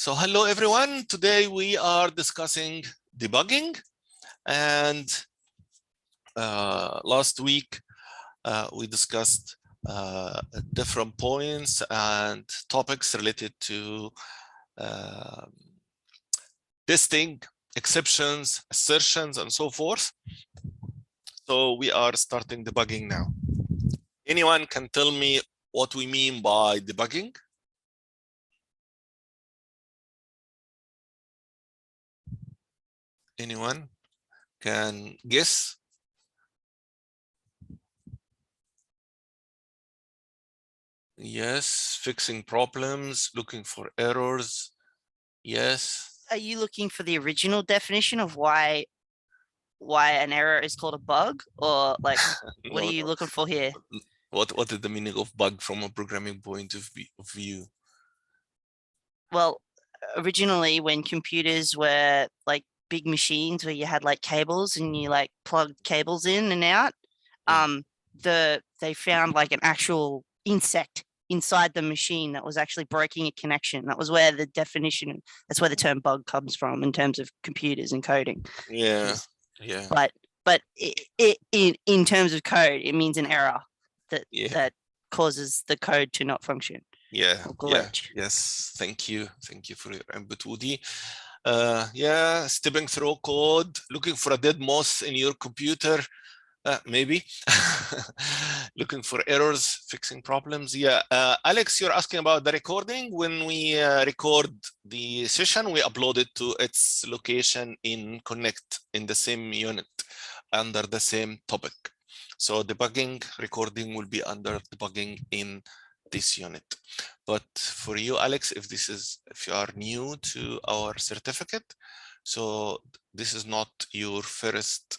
So hello everyone, today we are discussing debugging, and last week we discussed different points and topics related to testing, exceptions, assertions, and so forth. So we are starting debugging now. Anyone can tell me what we mean by debugging? Anyone can guess? Yes, fixing problems, looking for errors. Yes. Are you looking for the original definition of why an error is called a bug, or like what are you looking for here? What is the meaning of bug from a programming point of view? Well, originally when computers were like big machines where you had like cables and you like plugged cables in and out, they found like an actual insect inside the machine that was actually breaking a connection. That was where the definition, that's where the term bug comes from in terms of computers and coding. Yeah. But in terms of code, it means an error that causes the code to not function. Yes, thank you for your input, Woody. Stepping through code, looking for a dead mouse in your computer, maybe. Looking for errors, fixing problems. Alex, you're asking about the recording. When we record the session, we upload it to its location in Connect in the same unit under the same topic. So debugging recording will be under debugging in this unit. But for you, Alex, if you are new to our certificate, so this is not your first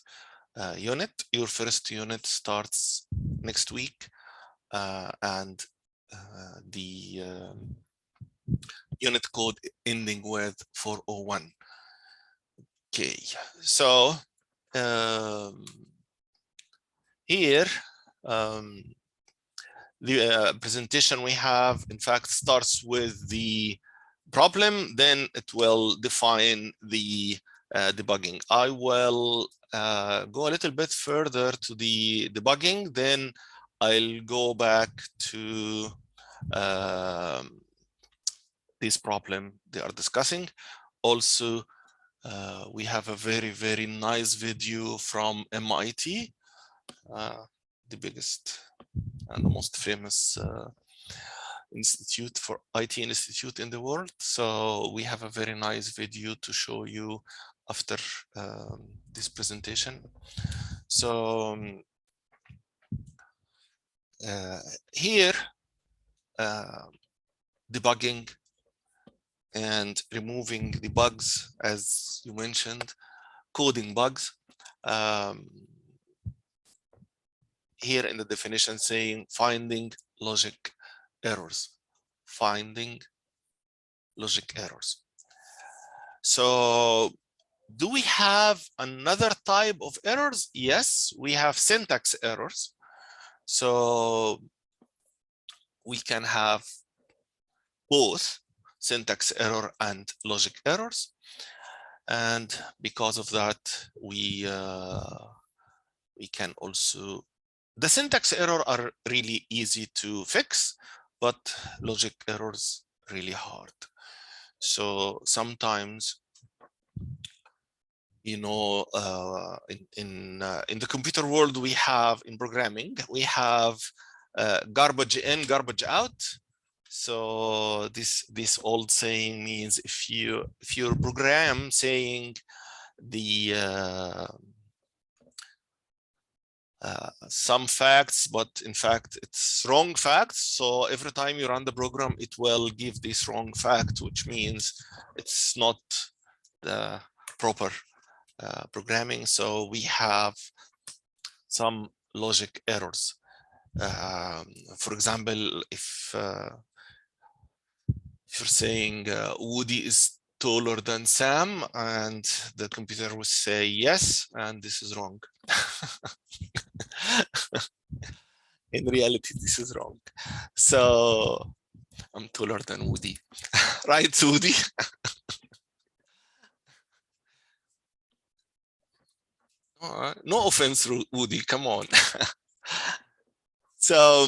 unit. Your first unit starts next week, and the unit code ending with 401. Okay, so here the presentation we have, in fact, starts with the problem, then it will define the debugging. I will go a little bit further to the debugging, then I'll go back to this problem they are discussing. Also, we have a very, very nice video from MIT, the biggest and the most famous institute for IT institute in the world. So we have a very nice video to show you after this presentation. So here, debugging and removing the bugs, as you mentioned, coding bugs. Here in the definition saying finding logic errors, So do we have another type of errors? Yes, we have syntax errors. So we can have both syntax error and logic errors. And because of that, we can also, the syntax error are really easy to fix, but logic errors really hard. So sometimes, you know, in the computer world, we have, in programming, we have garbage in, garbage out. So this old saying means if your program saying the some facts, but in fact it's wrong facts. So every time you run the program, it will give this wrong fact, which means it's not the proper programming. So we have some logic errors. For example, if you're saying Woody is taller than Sam, and the computer will say yes, and this is wrong. In reality, this is wrong. So I'm taller than Woody. Right, Woody? No offense, Woody, come on. So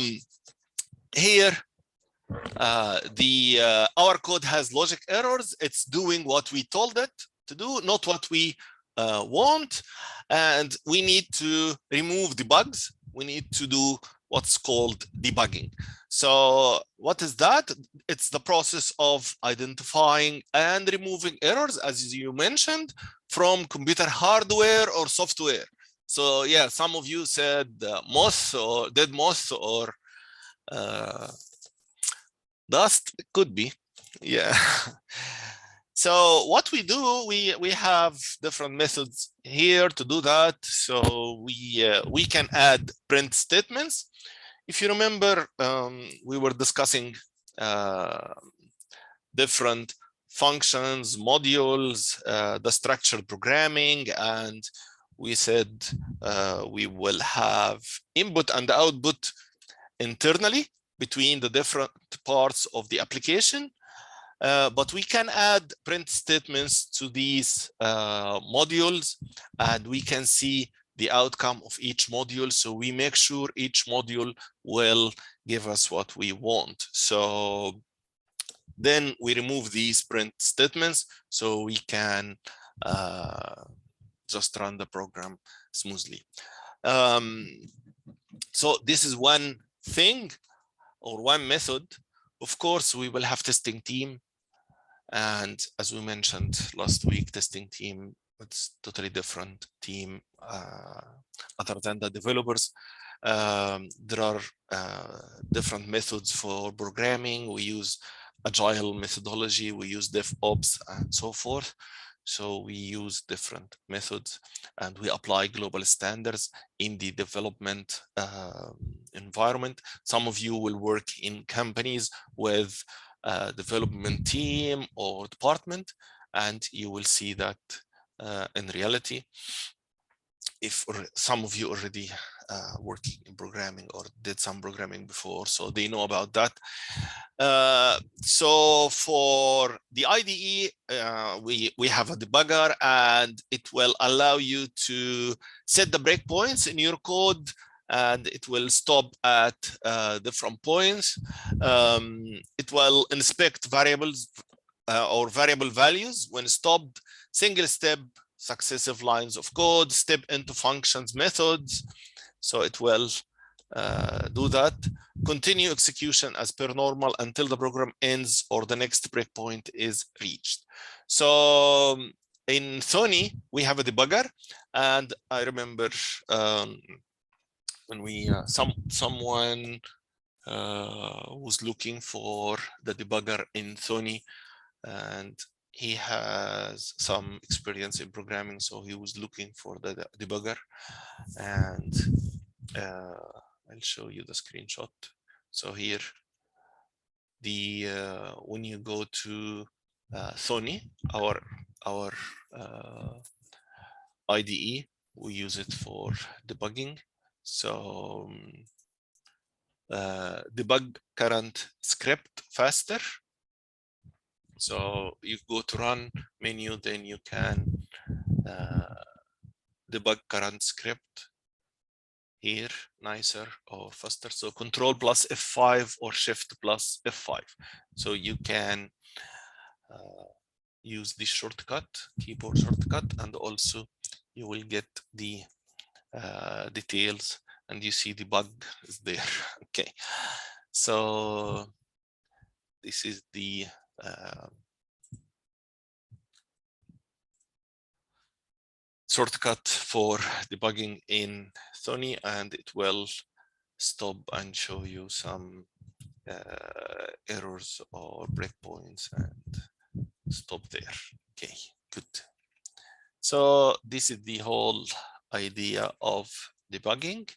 here, our code has logic errors. It's doing what we told it to do, not what we want. And we need to remove the bugs. We need to do what's called debugging. So what is that? It's the process of identifying and removing errors, as you mentioned, from computer hardware or software. So yeah, some of you said moth or dead moth or dust. It could be, yeah. So what we do, we have different methods here to do that. So we can add print statements. If you remember, we were discussing different functions, modules, the structured programming, and we said we will have input and output internally between the different parts of the application. But we can add print statements to these modules, and we can see the outcome of each module. So we make sure each module will give us what we want. So then we remove these print statements so we can just run the program smoothly. So this is one thing or one method. Of course, we will have testing team. And as we mentioned last week, testing team, it's totally different team other than the developers. There are different methods for programming. We use agile methodology, we use DevOps and so forth. So we use different methods and we apply global standards in the development environment. Some of you will work in companies with development team or department, and you will see that in reality. If some of you already working in programming or did some programming before, so they know about that. So for the IDE, we have a debugger, and it will allow you to set the breakpoints in your code, and it will stop at different points. It will inspect variables or variable values when stopped, single step, successive lines of code, step into functions, methods. So it will do that. Continue execution as per normal until the program ends or the next breakpoint is reached. So in Sony, we have a debugger, and I remember when we someone was looking for the debugger in Sony, and he has some experience in programming, so he was looking for the debugger. And I'll show you the screenshot. So here, when you go to Sony, our IDE, we use it for debugging. So debug current script faster. So you go to run menu, then you can debug current script here, nicer or faster. So control plus F5 or shift plus F5. So you can use the shortcut, keyboard shortcut, and also you will get the details, and you see the bug is there. Okay, so this is the shortcut for debugging in Sony, and it will stop and show you some errors or breakpoints and stop there. Okay, good. So this is the whole idea of debugging,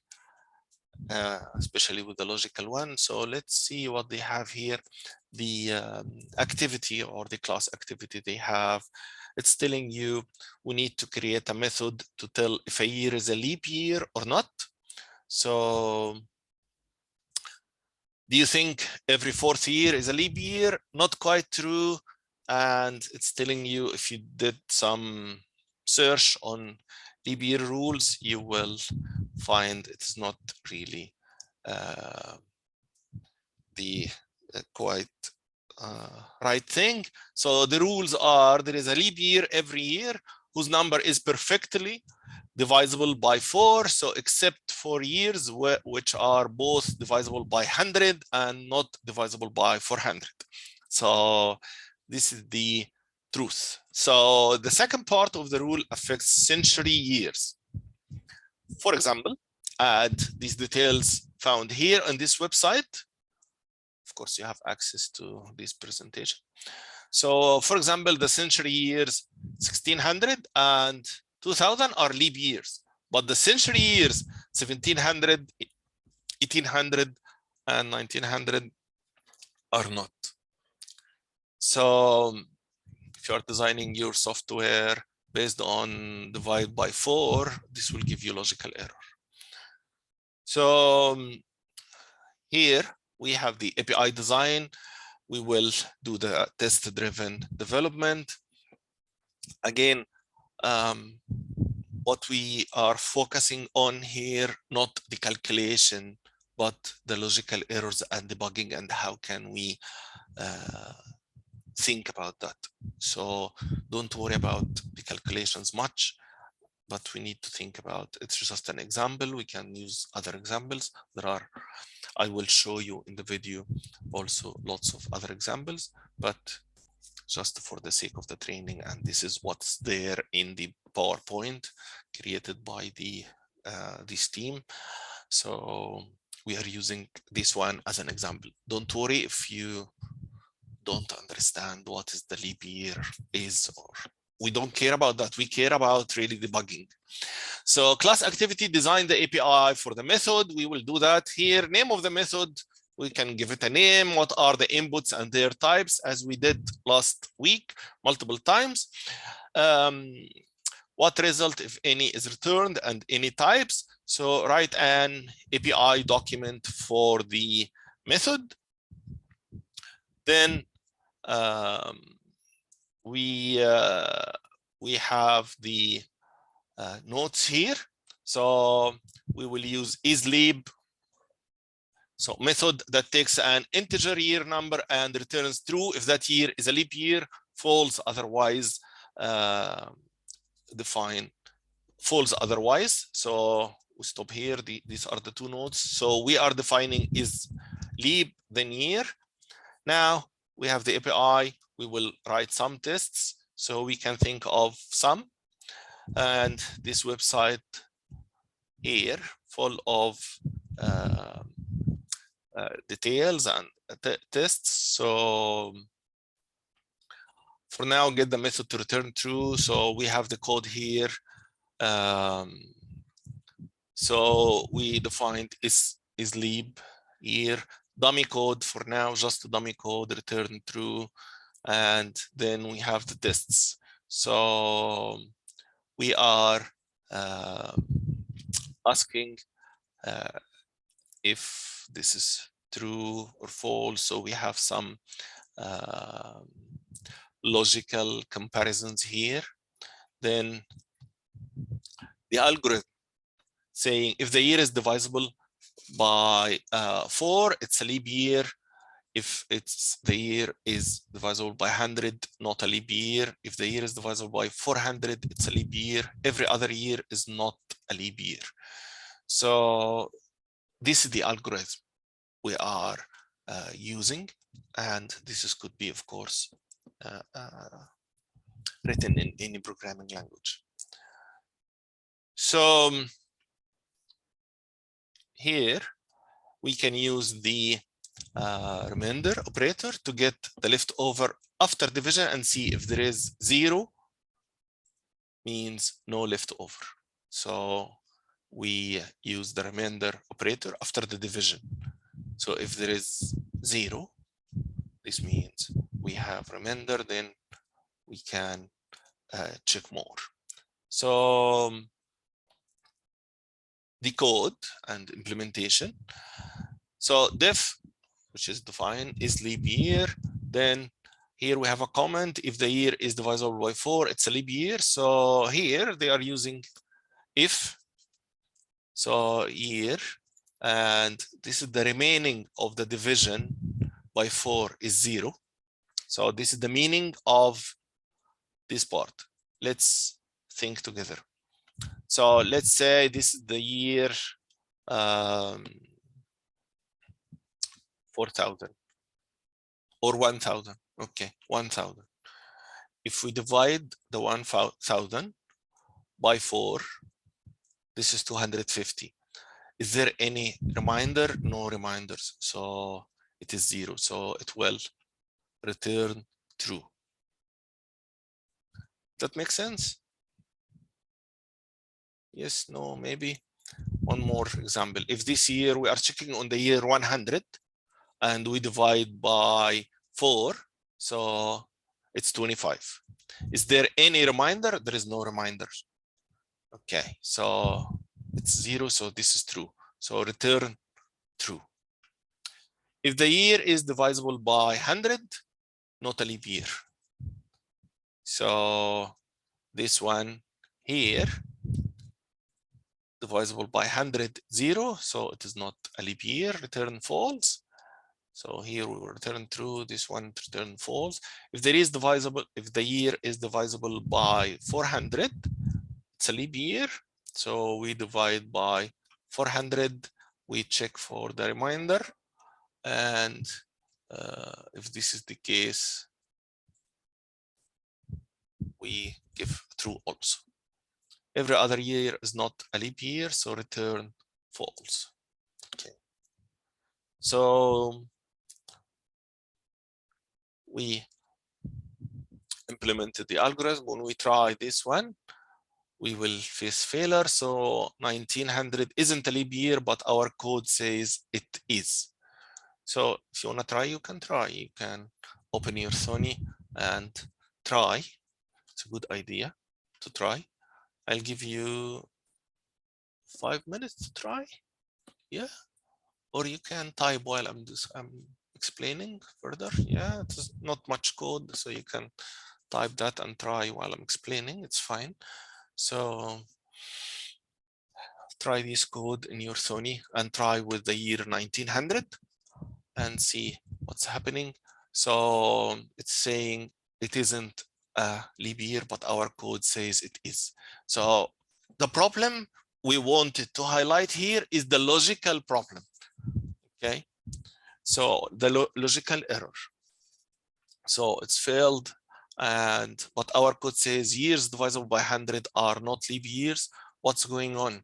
especially with the logical one. So let's see what they have here. The activity or the class activity they have, it's telling you we need to create a method to tell if a year is a leap year or not. So Do you think every 4th year is a leap year? Not quite true. And it's telling you, if you did some search on leap year rules, you will find it's not really the quite right thing. So the rules are, there is a leap year every year whose number is perfectly divisible by 4. So except for years which are both divisible by 100 and not divisible by 400. So this is the truth. So the second part of the rule affects century years. For example, add these details found here on this website. Of course, you have access to this presentation. So for example, the century years 1600 and 2000 are leap years, but the century years 1700, 1800, and 1900 are not. So if you are designing your software based on divide by 4, this will give you logical error. So here we have the API design. We will do the test-driven development. Again, what we are focusing on here, not the calculation, but the logical errors and debugging, and how can we think about that. So don't worry about the calculations much, but we need to think about, it's just an example. We can use other examples. There are, I will show you in the video also lots of other examples, but just for the sake of the training, and this is what's there in the PowerPoint created by this team. So we are using this one as an example. Don't worry if you don't understand what is the leap year is, or we don't care about that. We care about really debugging. So class activity, design the API for the method. We will do that here. Name of the method, we can give it a name. What are the inputs and their types, as we did last week multiple times. What result, if any, is returned and any types. So write an API document for the method. Then we have the notes here. So we will use isLeap. So method that takes an integer year number and returns true if that year is a leap year, false otherwise, define false otherwise. So we stop here. These are the two nodes. So we are defining is leap then year. Now we have the API. We will write some tests so we can think of some. And this website here full of details and tests. So for now, get the method to return true. So we have the code here. So we defined is leap year. Dummy code for now, just dummy code, return true. And then we have the tests. So we are asking if this is true or false. So we have some logical comparisons here. Then the algorithm saying if the year is divisible by 4, it's a leap year. If the year is divisible by 100, not a leap year. If the year is divisible by 400, it's a leap year. Every other year is not a leap year. So this is the algorithm we are using, and this could be, of course, written in any programming language. So here we can use the remainder operator to get the leftover after division and see if there is 0, means no leftover. So we use the remainder operator after the division. So if there is 0, this means we have remainder, then we can check more. So the code and implementation. So def which is defined, is leap year. Then here we have a comment. If the year is divisible by 4, it's a leap year. So here they are using if. So year, and this is the remaining of the division by 4 is 0. So this is the meaning of this part. Let's think together. So let's say this is the year 4,000 or 1,000. Okay, 1,000. If we divide the 1,000 by 4, this is 250. Is there any reminder? No reminders. So it is 0. So it will return true. That makes sense? Yes, no, maybe. One more example. If this year we are checking on the year 100 and we divide by 4, so it's 25. Is there any reminder? There is no reminders. Okay, so it's 0, so this is true. So return true. If the year is divisible by 100, not a leap year. So this one here, divisible by 100, 0, so it is not a leap year, return false. So here we will return true, this one return false. If there is divisible, if the year is divisible by 400, it's a leap year. So we divide by 400, we check for the remainder. And if this is the case, we give true also. Every other year is not a leap year, so return false. Okay. So we implemented the algorithm. When we try this one, we will face failure. So 1900 isn't a leap year, but our code says it is. So if you want to try, you can try. You can open your Sony and try. It's a good idea to try. I'll give you 5 minutes to try. Yeah. Or you can type while I'm explaining further. Yeah, it's not much code, so you can type that and try while I'm explaining. It's fine. So try this code in your Sony and try with the year 1900 and see what's happening. So it's saying it isn't a leap year, but our code says it is. So the problem we wanted to highlight here is the logical problem. Okay, so the logical error. So it's failed, but our code says years divisible by 100 are not leap years. What's going on?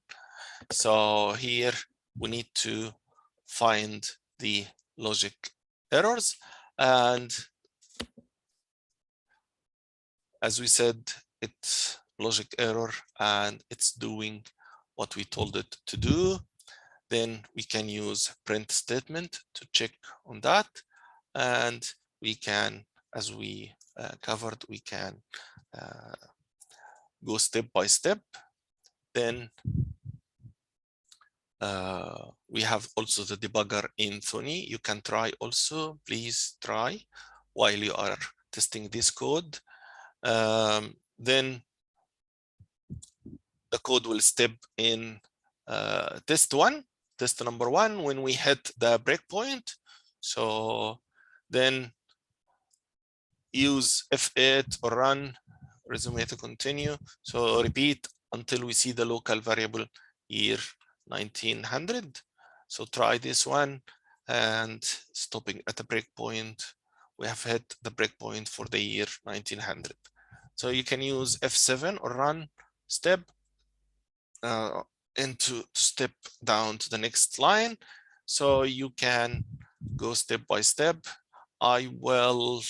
So here we need to find the logic errors, and as we said, it's logic error and it's doing what we told it to do. Then we can use print statement to check on that, and we can, as we covered, we can go step by step. Then we have also the debugger in Sony. You can try also. Please try while you are testing this code. Then the code will step in test number one when we hit the breakpoint. So then use F8 or run resume to continue. So repeat until we see the local variable year 1900. So try this one and stopping at the breakpoint. We have hit the breakpoint for the year 1900. So you can use F7 or run step and to step down to the next line. So you can go step by step. I will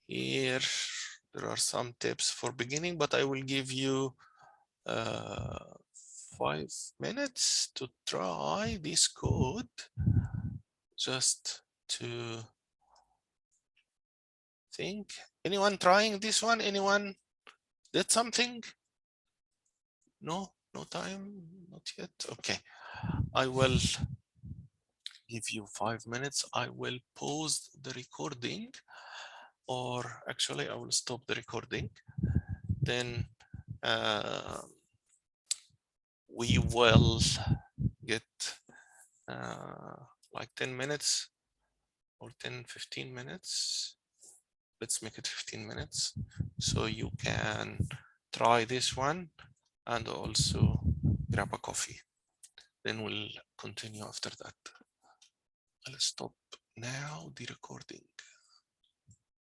here there are some tips for beginning, but I will give you 5 minutes to try this code just to think. Anyone trying this one? Anyone did something? No? No time, not yet. Okay, I will give you 5 minutes. I will pause the recording, or actually I will stop the recording. Then we will get like 10 minutes or 10-15 minutes. Let's make it 15 minutes so you can try this one and also grab a coffee. Then we'll continue after that. I'll stop now the recording.